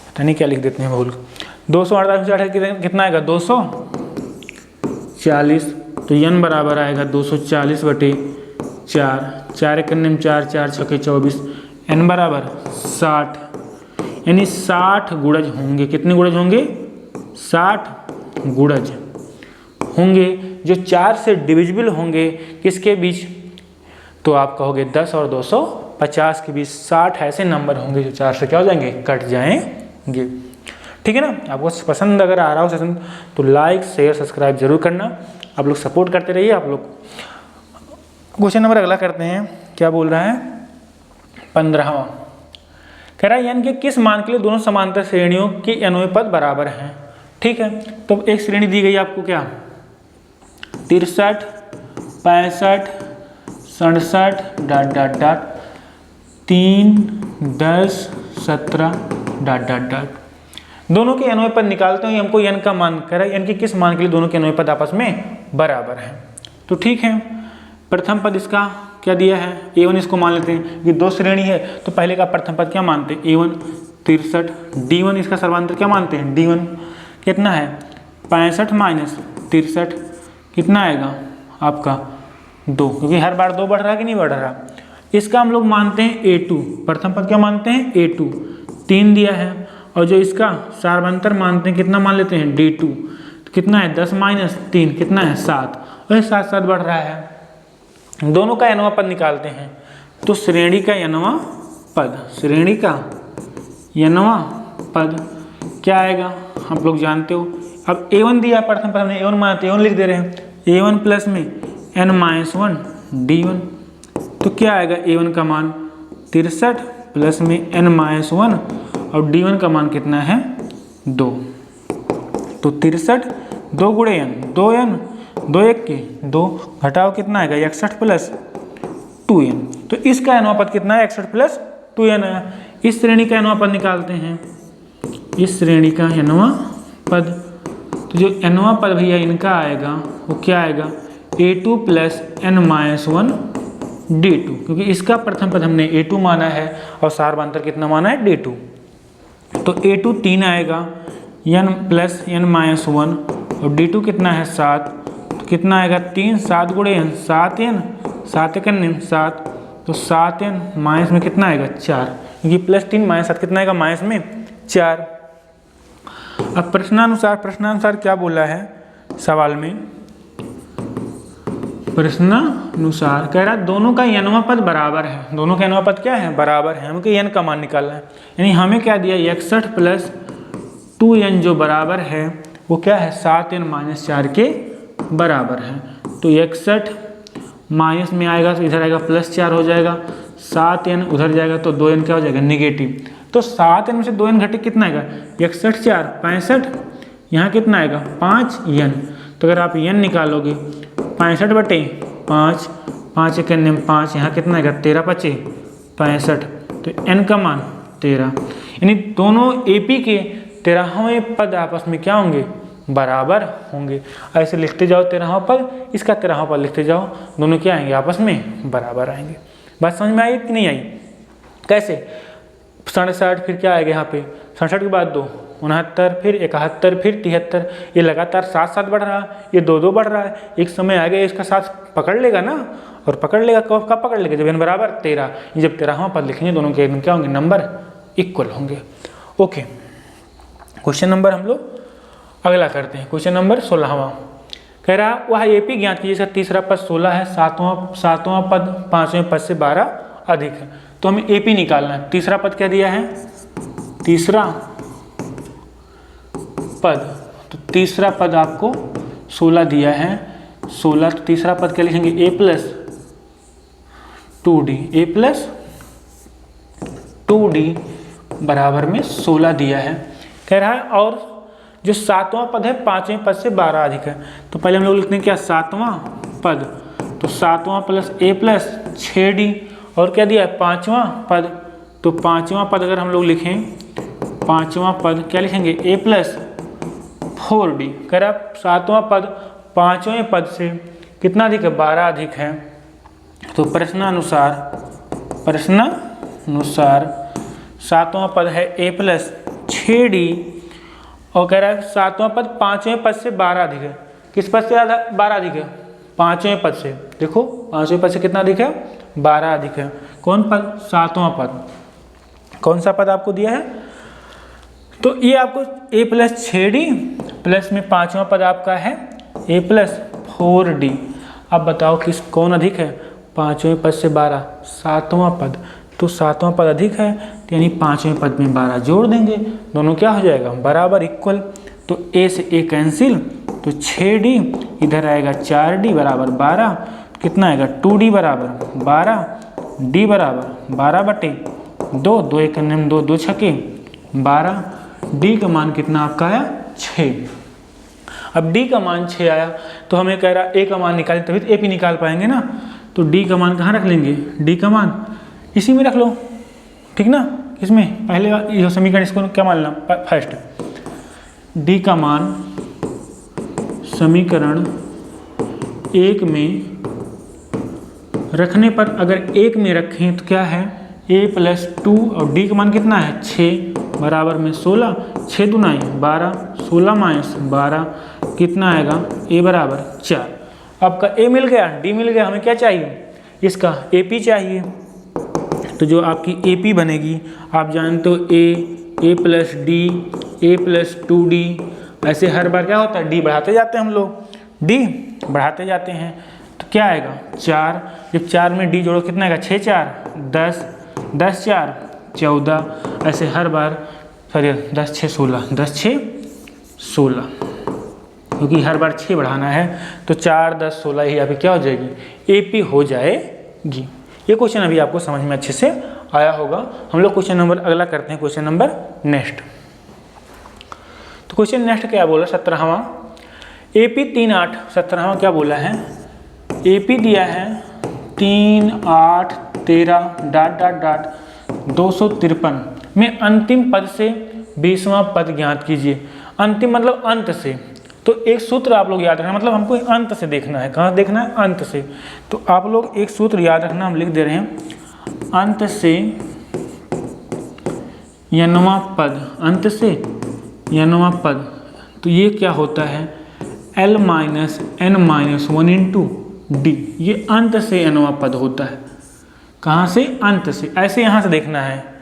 पता नहीं क्या लिख देते हैं भूल, 248 कितना आएगा 240, तो n बराबर आएगा 240 बटे 4, 4 एक में 4, 4 छके 24, n बराबर 60, यानी 60 गुणज होंगे। कितने गुणज होंगे 60 गुणज होंगे, जो 4 से डिविजिबल होंगे किसके बीच, तो आप कहोगे 10 और 250 के बीच 60 ऐसे नंबर होंगे जो 4 से क्या हो जाएंगे, कट जाएंगे। ठीक है ना। आपको पसंद अगर आ रहा हो सेशन तो लाइक शेयर सब्सक्राइब जरूर करना, आप लोग सपोर्ट करते रहिए। आप लोग क्वेश्चन नंबर अगला करते हैं, क्या बोल रहा है 15वां, कह रहा है n के किस मान के लिए दोनों समांतर श्रेणियों के nवें पद बराबर हैं। ठीक है, तो एक श्रेणी दी गई आपको क्या 63, 65, 67 dot dot dot 3, 10, 17 dot dot dot, दोनों के nवें पद निकालते हैं। हमको n का मान कह रहा है n के किस मान के लिए दोनों के nवें पद आपस में बराबर हैं। तो ठीक है, प्रथम पद इसका क्या दिया है a1, इसको मान लेते हैं, ये 2 श्रेणी है तो पहले का प्रथम पद क्या मानते हैं a1 63, d1 इसका सर्वांतर क्या मानते हैं d1 कितना है 65 माइनस 63 कितना आएगा आपका 2, क्योंकि हर बार 2 बढ़ रहा है कि नहीं बढ़ रहा। इसका हम लोग मानते हैं a2, प्रथम पद क्या मानते हैं a2, 3 दिया है, और जो इसका सर्वांतर मानते हैं कितना मान लेते हैं d2, तो कितना है 10 माइनस 3 कितना है 7, और 7 7 बढ़ रहा है। दोनों का nवां पद निकालते हैं, तो श्रेणी का nवां पद, श्रेणी का nवां पद क्या आएगा आप लोग जानते हो। अब a1 दिया प्रथम पद, हमने a1 माना तो a1 लिख दे रहे हैं, a1 प्लस में n माइनस 1 d1, तो क्या आएगा a1 का मान 63 प्लस में n माइनस 1 और d1 का मान कितना है 2, तो 63 2 गुणे n 2n 2 1 के 2 घटाओ कितना आएगा 61 प्लस 2n, तो इसका nवां पद कितना है 61 प्लस 2n है। इस श्रेणी का nवां पद निकालते हैं, इस श्रेणी का nवां पद, तो जो nवां पद भैया इनका आएगा वो क्या आएगा a2 plus n minus 1 d2, क्योंकि इसका प्रथम पद हमने a2 माना है और सर्वांतर कितना माना है d2, तो a2 3 आएगा, n प्लस n माइनस 1 और d2 कितना है 7, तो कितना आएगा 3 7 गुणे n 7n 7 एक 7, तो 7n माइनस में कितना आएगा 4, क्योंकि प्लस 3 माइनस 7 कितना आएगा माइनस में 4। अब प्रश्नानुसार क्या बोला है सवाल में, प्रश्नानुसार कह रहा है दोनों का nवां पद बराबर है, दोनों का nवां पद क्या है बराबर है, हमको n का मान निकालना है। यानी हमें क्या दिया 61 प्लस 2n जो बराबर है वो क्या है 7n माइनस 4 के बराबर है। तो 61 माइनस में आएगा तो इधर आएगा प्लस 4 हो जाएगा, 7n उधर जाएगा तो 2n क्या हो जाएगा नेगेटिव, तो 7n में से 2n घटे कितना आएगा 61 4 65, यहाँ कितना आएगा 5n, तो अगर आप n निकालोगे 65 बटे 5, 5 एक 5, यहाँ कितना आएगा 13 5 65, तो n का मान 13, यानी दोनों AP के 13वें पद आपस में क्या होंगे बराबर होंगे। ऐसे लिखते जाओ 13वां पद, इसका 13वां पद लिखते जाओ, दोनों क्या आएंगे आपस में बराबर आएंगे। बात समझ में आई कि नहीं आई, कैसे 67 फिर क्या आएगा यहाँ पे 67 के बाद 2 69 फिर 71 फिर 73, ये लगातार 7 7 बढ़ रहा है, ये 2 2 बढ़ रहा है, एक समय आ गया इसका 7 पकड़ लेगा ना, और पकड़ लेगा कब पकड़ लेगा जब n बराबर 13, जब 13वां पद लिखेंगे दोनों के क्या होंगे नंबर इक्वल होंगे। ओके, क्वेश्चन नंबर हम लोग अगला करते हैं, क्वेश्चन नंबर 16वां कह रहा वह AP ज्ञात कीजिए, इसका तीसरा पद 16 है, सातवां पद 5वें पद से 12 अधिक है। तो हमें AP निकालना है। तीसरा पद क्या दिया है, तीसरा पद, तो तीसरा पद आपको 16 दिया है, 16, तो तीसरा पद क्या लिखेंगे, A plus 2D, A plus 2D बराबर में 16 दिया है। कह रहा है और जो सातवां पद है पांचवें पद से 12 अधिक है, तो पहले हम लोग लिखते हैं क्या, सातवां पद, तो सातवां प्लस A प्लस 6D, और क्या दिया है, पांचवां पद, तो पांचवां पद अगर हम लोग लिखें, पांचवां पद क्या लिखेंगे, A प्लस 4D। कह रहा है सातवां पद पांचवें पद से कितना अधिक है, 12 अधिक है। तो प्रश्नानुसार सातवां पद है A प्लस 6D, और कह रहा है सातवां पद पांचवें पद से 12 अधिक है। किस पद से 12 अधिक है, पांचवें पद से। देखो पांचवें पद से कितना अधिक है, 12 अधिक है। कौन पद, सातवां पद। कौन सा पद आपको दिया है, तो ये आपको A प्लस 6D प्लस में पांचवां पद आपका है A प्लस 4D। अब बताओ किस कौन अधिक है, पांचवें पद से 12, सातवां पद, तो सातवां पद अधिक है, तो यानी पांचवें पद में 12 जोड़ देंगे, दोनों क्या हो जाएगा, बराबर, इक्वल। तो A से A कैंसिल, तो 6D इधर आएगा 4D बराबर 12, कितना आएगा 2D बराबर 12, D बराबर 12/2, 2 1 2 2 छके 12, D का मान कितना आपका आया, 6। अब D का मान 6 आया, तो हमें कह रहा A का मान निकालें तभी तो AP निकाल पाएंगे ना। तो D का मान कहाँ रख लेंगे, D का मान इसी में रख लो, ठीक ना। इसमें पहले ये समीकरण, इसको क्या मान लेना, फर्स्ट D का मान समीकरण 1 में रखने पर, अगर 1 में रखें तो क्या है, A प्लस 2, और D का मान कितना है 6 बराबर में 16, 6 दूना 12, 16 माइनस 12 कितना आएगा, A बराबर 4। आपका A मिल गया, D मिल गया, हमें क्या चाहिए, इसका AP चाहिए। तो जो आपकी AP बनेगी, आप जानते हो A plus D, A plus 2D, ऐसे हर बार क्या होता है, D बढ़ाते जाते हैं हम लोग, D बढ़ाते जाते हैं, तो क्या आएगा 4, जब 4 में D जोड़ो कितना आएगा, 6 4 10, 10 4 14, ऐसे हर बार, सॉरी 10 6 16, 10 6 16, क्योंकि हर बार 6 बढ़ाना है, तो 4 10 16 ही अभी क्या हो जाएगी, AP हो जाएगी। ये क्वेश्चन अभी आपको समझ में अच्छे से आया होगा। हम लोग क्वेश्चन नंबर अगला करते हैं, क्वेश्चन नंबर नेक्स्ट। तो क्वेश्चन नेक्स्ट क्या बोला, 17वां, AP 3 8, 17वां क्या बोला है, AP दिया है 3 8 13 डॉट डॉट डॉट 253 में अंतिम पद से 20वां पद ज्ञात कीजिए। अंतिम मतलब अंत से, तो एक सूत्र आप लोग याद रखना, मतलब हमको अंत से देखना है, कहाँ देखना है, अंत से। तो आप लोग एक सूत्र याद रखना, हम लिख दे रहे हैं, अंत से n वां पद, अंत से n वां पद, तो ये क्या होता है, L minus n minus 1 into D, ये अंत से n वां पद होता है। कहाँ से, अंत से। ऐसे यहाँ से देखना है,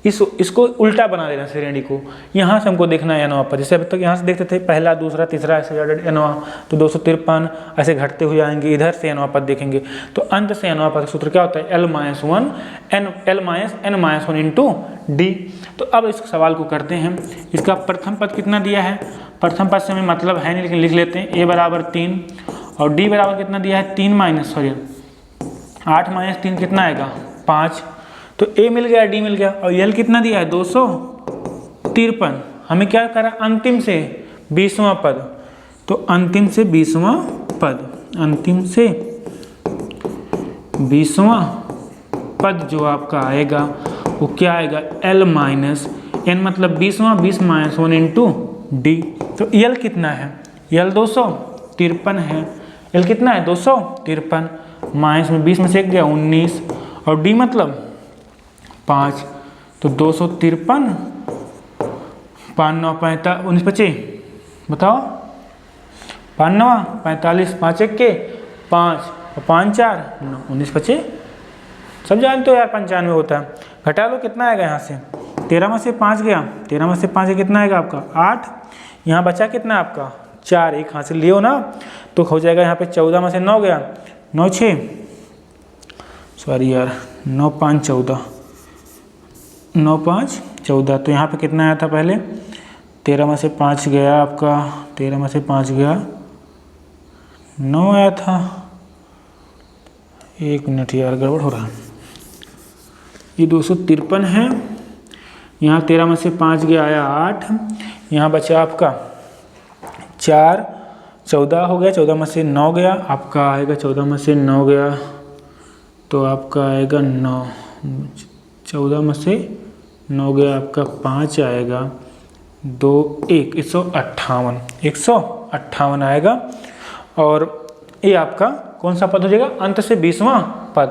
इसको उल्टा बना देना श्रेणी को, यहाँ से हमको देखना है n वां पद। जैसे अभी तक यहाँ से देखते थे पहला दूसरा तीसरा ऐसे n वां, तो 253 ऐसे घटते हुए आएंगे, इधर से n वां पद देखेंगे, तो अंत से n वां पद सूत्र क्या होता है, L minus n minus 1 into D। तो अब इस सवाल को करते हैं। इसका प्रथम पद कितना दिया है, प्रथम पद से हमें मतलब है नहीं, लेकिन लिख लेते हैं, A बराबर 3 और D बराबर कितना दिया है, 3 माइनस 8 माइनस 3 कितना आएगा 5। तो A मिल गया, D मिल गया, और L कितना दिया है 253। हमें क्या करा, अंतिम से 20वां पद, तो अंतिम से 20वां पद, अंतिम से 20वां पद जो आपका आएगा वो क्या आएगा, L माइनस n मतलब 20वां, 20 माइनस 1 इंटू D। तो L कितना है, L 253 है, L कितना है 253, माइनस में 20 में से 1 गया 19, और D मतलब 5, तो 253, 5 9 45 19 25, बताओ 5 9 45, 5 1 के 5 और 5 4 9 19 25, सब जानते हो यार 95 होता है। घटा लो कितना आएगा, यहाँ से 13 में से 5 गया, 13 में से 5 कितना आएगा आपका 8, यहाँ बचा कितना आपका 4, एक हाथ से लियो ना, तो हो जाएगा यहाँ पे 14 में से 9 गया, 9 6 सॉरी यार 9 5 14 9 5 14। तो यहाँ पे कितना आया था पहले, 13 में से 5 गया आपका, 13 में से 5 गया 9 आया था। 1 मिनट यार, गड़बड़ हो रहा है। ये 253 है। यहाँ 13 में से 5 गया आया 8। यहाँ बचा आपका 4, 14 हो गया। 14 में से 9 गया आपका आएगा, 14 में से 9 गया तो आपका आएगा 9। 14 में से 9 गया आपका 5 आएगा, 2 1 158, 158 आएगा। और ये आपका कौन सा पद हो जाएगा, अंत से 20वां पद,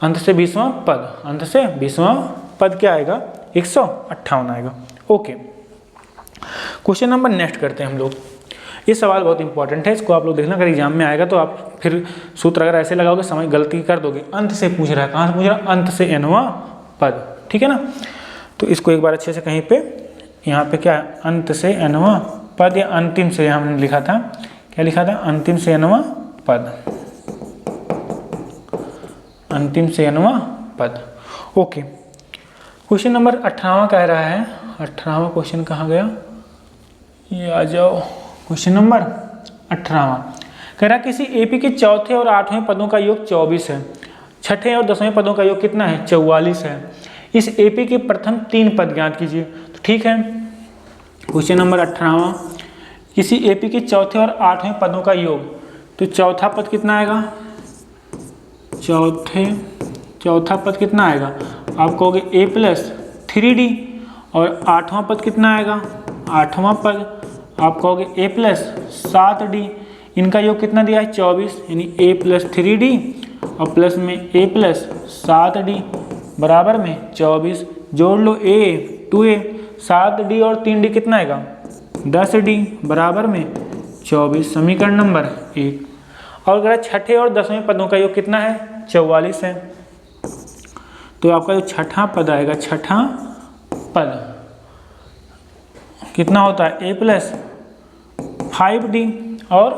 अंत से 20वां पद, अंत से 20वां पद क्या आएगा, 158 आएगा। ओके, क्वेश्चन नंबर नेक्स्ट करते हैं हम लोग। ये सवाल बहुत इंपॉर्टेंट है, इसको आप लोग देखना, अगर एग्जाम में आएगा तो आप फिर सूत्र अगर ऐसे लगाओगे समझ गलती कर दोगे। अंत से पूछ रहा है, कहाँ से पूछ रहा है, अंत से nवां पद, ठीक है ना। तो इसको एक बार अच्छे से कहीं पे, यहाँ पे क्या है, अंत से nवां पद या अंतिम से, हमने लिखा था, क्या लिखा था, अंतिम से nवां पद, अंतिम से nवां पद। ओके, क्वेश्चन नंबर 18वां कह रहा है, 18वां क्वेश्चन कहाँ गया, ये आ जाओ। क्वेश्चन नंबर 18वां कह रहा है किसी एपी के चौथे और 8वें पदों का योग 24 है, छठे और 10वें पदों का योग कितना है, 44 है। इस एपी के प्रथम 3 पद ज्ञात कीजिए। तो ठीक है, क्वेश्चन नंबर 18वां, किसी एपी के चौथे और 8वें पदों का योग, तो चौथा पद कितना आएगा, चौथा पद कितना आएगा, आप कहोगे a + 3d, और 8वां पद कितना आएगा, 8वां पद आप कहोगे a + 7d। इनका योग कितना दिया है, 24, यानी a + 3d और प्लस में a + 7d बराबर में 24। जोड़ लो a 2a, 7d और 3d कितना आएगा, 10d बराबर में 24। समीकरण नंबर 1। और अगर छठे और 10वें पदों का योग कितना है, 44 है। तो आपका जो छठा पद आएगा, छठा पद कितना होता है, a + 5d, और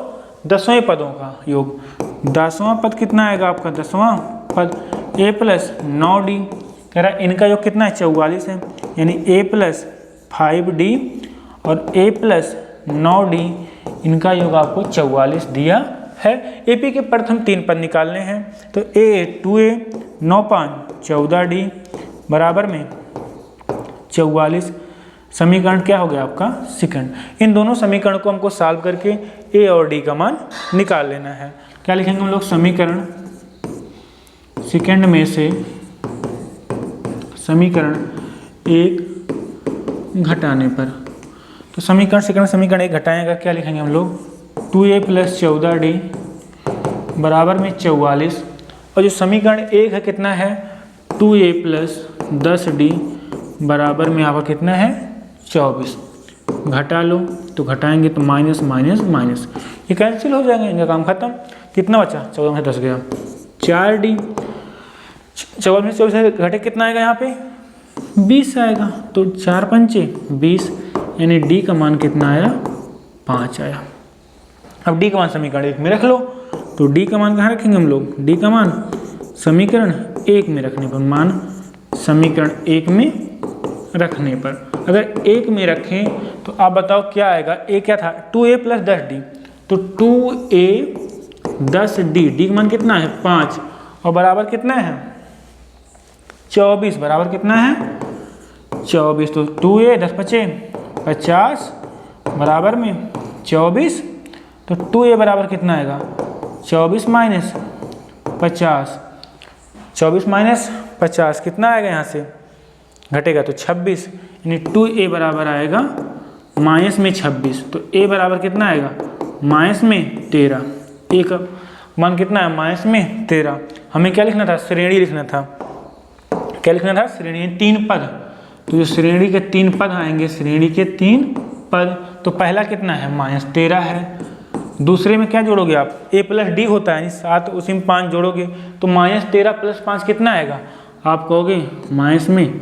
10वें पदों का योग, 10वां पद कितना आएगा आपका, 10वां पद a + 9d। कह रहा है इनका योग कितना है, 44 है, यानी a + 5d और a + 9d, इनका योग आपको 44 दिया है। एपी के प्रथम 3 पद निकालने हैं, तो a 2a 9 5 14d बराबर में 44। समीकरण क्या हो गया आपका, सेकंड। इन दोनों समीकरण को हमको सॉल्व करके a और d का मान निकाल लेना है। क्या लिखेंगे हम लोग, समीकरण सेकंड में से समीकरण 1 घटाने पर, तो समीकरण सेकंड समीकरण 1 घटाएगा, क्या लिखेंगे हम लोग, 2a + 14d बराबर में 44। और जो समीकरण 1 है कितना है, 2a + 10d बराबर में आपका कितना है, 24। घटा लो, तो घटाएंगे तो माइनस माइनस माइनस, ये कैंसिल हो जाएंगे, इनका काम खत्म। कितना बचा, 14 में से 10 गया, 4d। 14 में से 24 घटे कितना आएगा, यहाँ पे 20 आएगा, तो 4 पंचे 20, यानी d का मान कितना आया, 5 आया। अब d का मान समीकरण 1 में रख लो, तो d का मान कहाँ रखेंगे हम लोग, d का मान समीकरण 1 में रखने पर, मान समीकरण 1 में रखने पर, अगर 1 में रखें तो आप बताओ क्या आएगा, a क्या था, 2a + 10d, तो 2a 10d, d का मान कितना है, 5, और बराबर कितना है, 24, बराबर कितना है, 24। तो 2a 10 पचे 50 बराबर में 24, तो 2a बराबर कितना आएगा, 24 माइनस 50, 24 माइनस 50 कितना आएगा, यहाँ से घटेगा तो 26, यानी 2a बराबर आएगा माइनस में 26। तो a बराबर कितना आएगा, माइनस में 13, a का मान कितना है, माइनस में 13। हमें क्या लिखना था, श्रेणी लिखना था, क्या लिखना था, श्रेणी 3 पद। तो जो श्रेणी के 3 पद आएंगे, श्रेणी के 3 पद, तो पहला कितना है, -13 है। दूसरे में क्या जोड़ोगे आप, a + d होता है, 7, उसी में 5 जोड़ोगे, तो -13 + 5 कितना आएगा, आप कहोगे माइनस में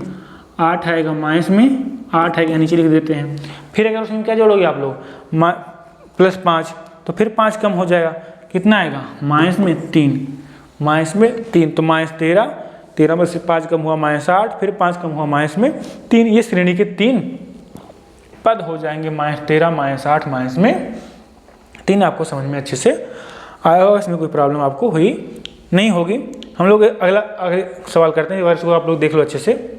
8 आएगा, माइनस में 8 आएगा, नीचे लिख देते हैं। फिर अगर उसमें क्या जोड़ोगे आप लोग, +5, तो फिर 5 कम हो जाएगा, कितना आएगा, -3, -3, तो -13, 13 में से 5 कम हुआ -8, फिर 5 कम हुआ माइनस में 3, ये श्रेणी के 3 पद हो जाएंगे, -13 -8 माइनस में 3। आपको समझ में अच्छे से आया होगा, इसमें कोई प्रॉब्लम आपको हुई नहीं होगी। हम लोग अगले सवाल करते हैं, वर्ष को आप लोग देख लो अच्छे से।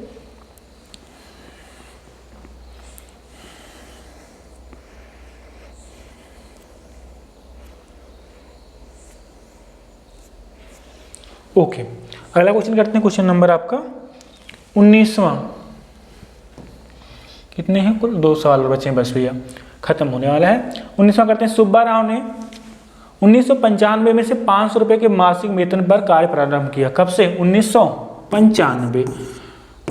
ओके, अगला क्वेश्चन करते हैं, क्वेश्चन नंबर आपका 19वां। कितने हैं कुल? 2 सवाल बचे हैं बस भैया, खत्म होने वाला है। 19वां करते हैं। सुब्बा राव ने 1995 में से 500 रुपये के मासिक वेतन पर कार्य प्रारंभ किया। कब से? 1995।